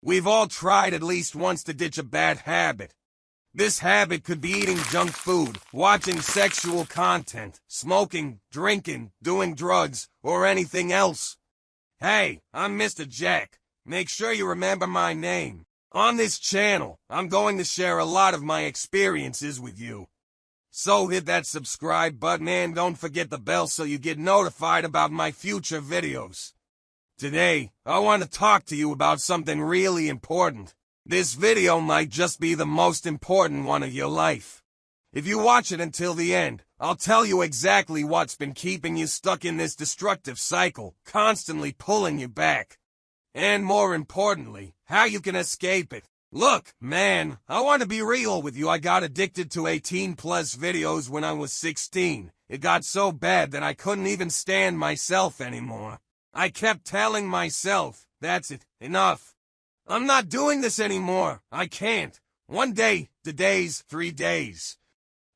We've all tried at least once to ditch a bad habit. This habit could be eating junk food, watching sexual content, smoking, drinking, doing drugs, or anything else. Hey, I'm Mr. Jack. Make sure you remember my name. On this channel, I'm going to share a lot of my experiences with you. So hit that subscribe button and don't forget the bell so you get notified about my future videos. Today, I want to talk to you about something really important. This video might just be the most important one of your life. If you watch it until the end, I'll tell you exactly what's been keeping you stuck in this destructive cycle, constantly pulling you back. And more importantly, how you can escape it. Look, man, I want to be real with you. I got addicted to 18-plus videos when I was 16. It got so bad that I couldn't even stand myself anymore. I kept telling myself, that's it, enough. I'm not doing this anymore. I can't. 1 day, 2 days, 3 days.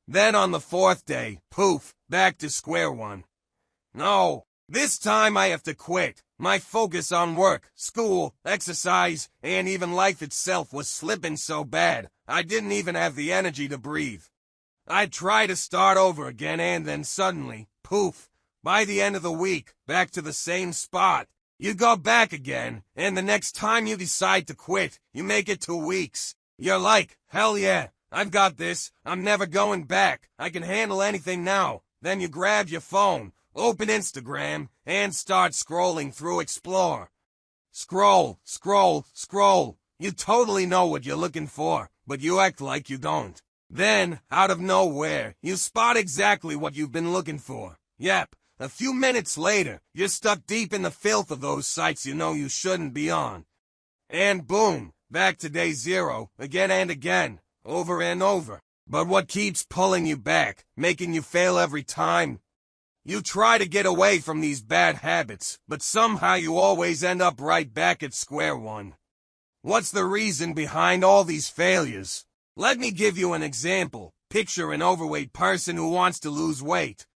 Then on the 4th day, poof, back to square one. No, this time I have to quit. My focus on work, school, exercise, and even life itself was slipping so bad, I didn't even have the energy to breathe. I'd try to start over again and then suddenly, poof, by the end of the week, back to the same spot. You go back again, and the next time you decide to quit, you make it 2 weeks. You're like, hell yeah, I've got this, I'm never going back, I can handle anything now. Then you grab your phone, open Instagram, and start scrolling through Explore. Scroll, scroll, scroll. You totally know what you're looking for, but you act like you don't. Then, out of nowhere, you spot exactly what you've been looking for. Yep. A few minutes later, you're stuck deep in the filth of those sites you know you shouldn't be on. And boom, back to day zero, again and again, over and over. But what keeps pulling you back, making you fail every time? You try to get away from these bad habits, but somehow you always end up right back at square one. What's the reason behind all these failures? Let me give you an example. Picture an overweight person who wants to lose weight.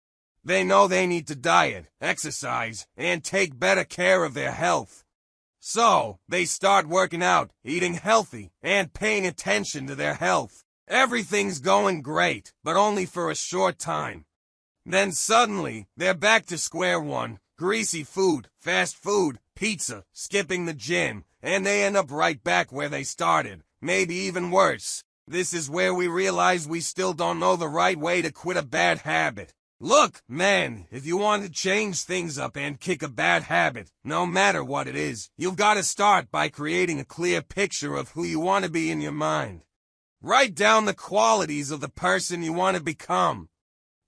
They know they need to diet, exercise, and take better care of their health. So, they start working out, eating healthy, and paying attention to their health. Everything's going great, but only for a short time. Then suddenly, they're back to square one, greasy food, fast food, pizza, skipping the gym, and they end up right back where they started, maybe even worse. This is where we realize we still don't know the right way to quit a bad habit. Look, man, if you want to change things up and kick a bad habit, no matter what it is, you've got to start by creating a clear picture of who you want to be in your mind. Write down the qualities of the person you want to become.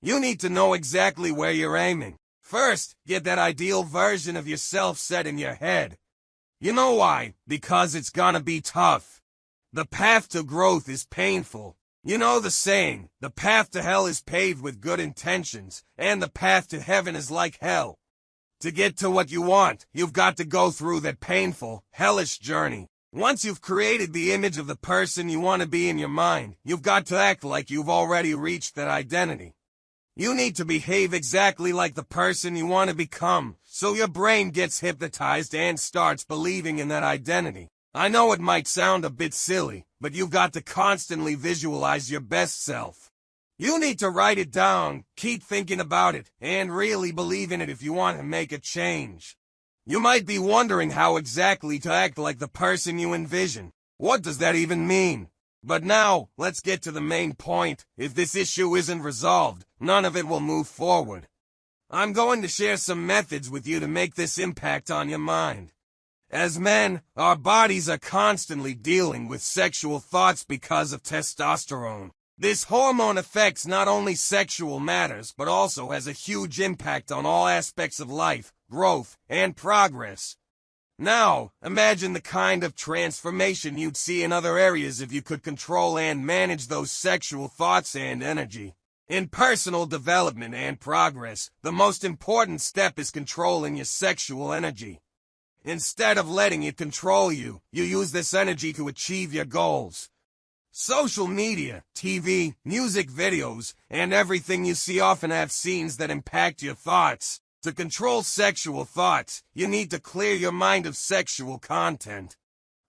You need to know exactly where you're aiming. First, get that ideal version of yourself set in your head. You know why? Because it's gonna be tough. The path to growth is painful. You know the saying, the path to hell is paved with good intentions, and the path to heaven is like hell. To get to what you want, you've got to go through that painful, hellish journey. Once you've created the image of the person you want to be in your mind, you've got to act like you've already reached that identity. You need to behave exactly like the person you want to become, so your brain gets hypnotized and starts believing in that identity. I know it might sound a bit silly, but you've got to constantly visualize your best self. You need to write it down, keep thinking about it, and really believe in it if you want to make a change. You might be wondering how exactly to act like the person you envision. What does that even mean? But now, let's get to the main point. If this issue isn't resolved, none of it will move forward. I'm going to share some methods with you to make this impact on your mind. As men, our bodies are constantly dealing with sexual thoughts because of testosterone. This hormone affects not only sexual matters, but also has a huge impact on all aspects of life, growth, and progress. Now, imagine the kind of transformation you'd see in other areas if you could control and manage those sexual thoughts and energy. In personal development and progress, the most important step is controlling your sexual energy. Instead of letting it control you, you use this energy to achieve your goals. Social media, TV, music videos, and everything you see often have scenes that impact your thoughts. To control sexual thoughts, you need to clear your mind of sexual content.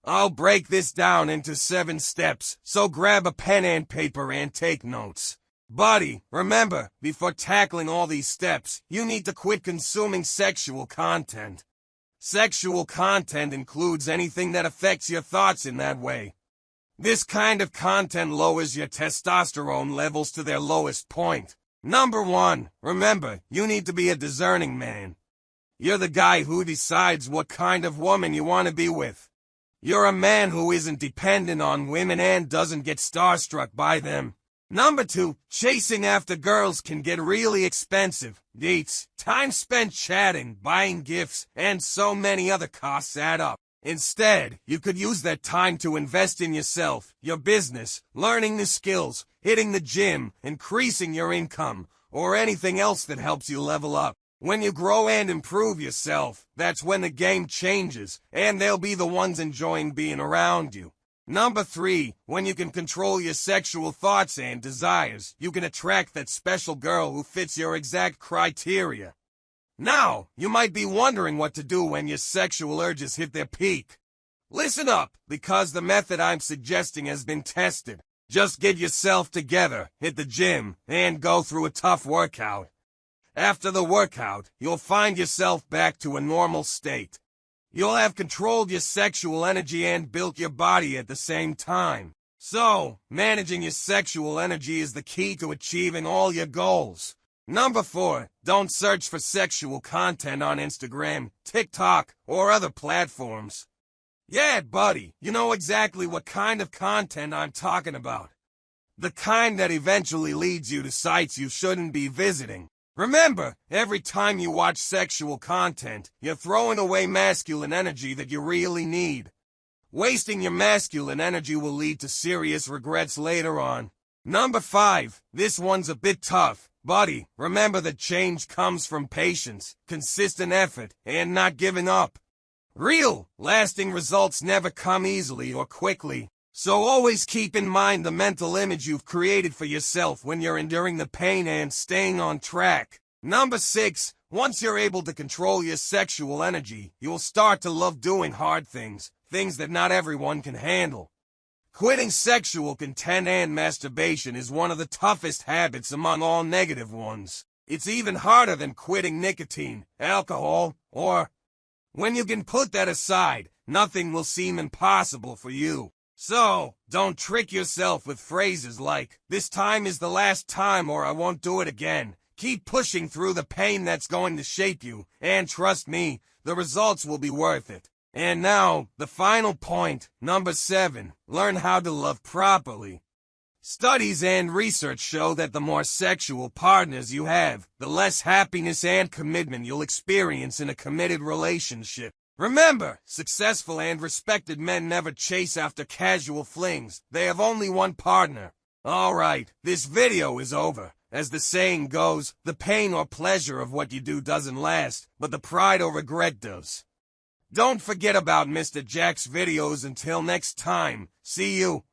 I'll break this down into 7 steps, so grab a pen and paper and take notes. Buddy, remember, before tackling all these steps, you need to quit consuming sexual content. Sexual content includes anything that affects your thoughts in that way. This kind of content lowers your testosterone levels to their lowest point. Number 1, remember, you need to be a discerning man. You're the guy who decides what kind of woman you want to be with. You're a man who isn't dependent on women and doesn't get starstruck by them. Number 2, chasing after girls can get really expensive. Dates, time spent chatting, buying gifts, and so many other costs add up. Instead, you could use that time to invest in yourself, your business, learning new skills, hitting the gym, increasing your income, or anything else that helps you level up. When you grow and improve yourself, that's when the game changes, and they'll be the ones enjoying being around you. Number 3, when you can control your sexual thoughts and desires, you can attract that special girl who fits your exact criteria. Now, you might be wondering what to do when your sexual urges hit their peak. Listen up, because the method I'm suggesting has been tested. Just get yourself together, hit the gym, and go through a tough workout. After the workout, you'll find yourself back to a normal state. You'll have controlled your sexual energy and built your body at the same time. So, managing your sexual energy is the key to achieving all your goals. Number 4, don't search for sexual content on Instagram, TikTok, or other platforms. Yeah, buddy, you know exactly what kind of content I'm talking about. The kind that eventually leads you to sites you shouldn't be visiting. Remember, every time you watch sexual content, you're throwing away masculine energy that you really need. Wasting your masculine energy will lead to serious regrets later on. Number 5, this one's a bit tough. Buddy, remember that change comes from patience, consistent effort, and not giving up. Real, lasting results never come easily or quickly. So always keep in mind the mental image you've created for yourself when you're enduring the pain and staying on track. Number 6, once you're able to control your sexual energy, you'll start to love doing hard things, things that not everyone can handle. Quitting sexual content and masturbation is one of the toughest habits among all negative ones. It's even harder than quitting nicotine, alcohol, or... When you can put that aside, nothing will seem impossible for you. So, don't trick yourself with phrases like, "This time is the last time," or "I won't do it again." Keep pushing through the pain that's going to shape you, and trust me, the results will be worth it. And now, the final point, number 7, learn how to love properly. Studies and research show that the more sexual partners you have, the less happiness and commitment you'll experience in a committed relationship. Remember, successful and respected men never chase after casual flings. They have only one partner. Alright, this video is over. As the saying goes, the pain or pleasure of what you do doesn't last, but the pride or regret does. Don't forget about Mr. Jack's videos until next time. See you.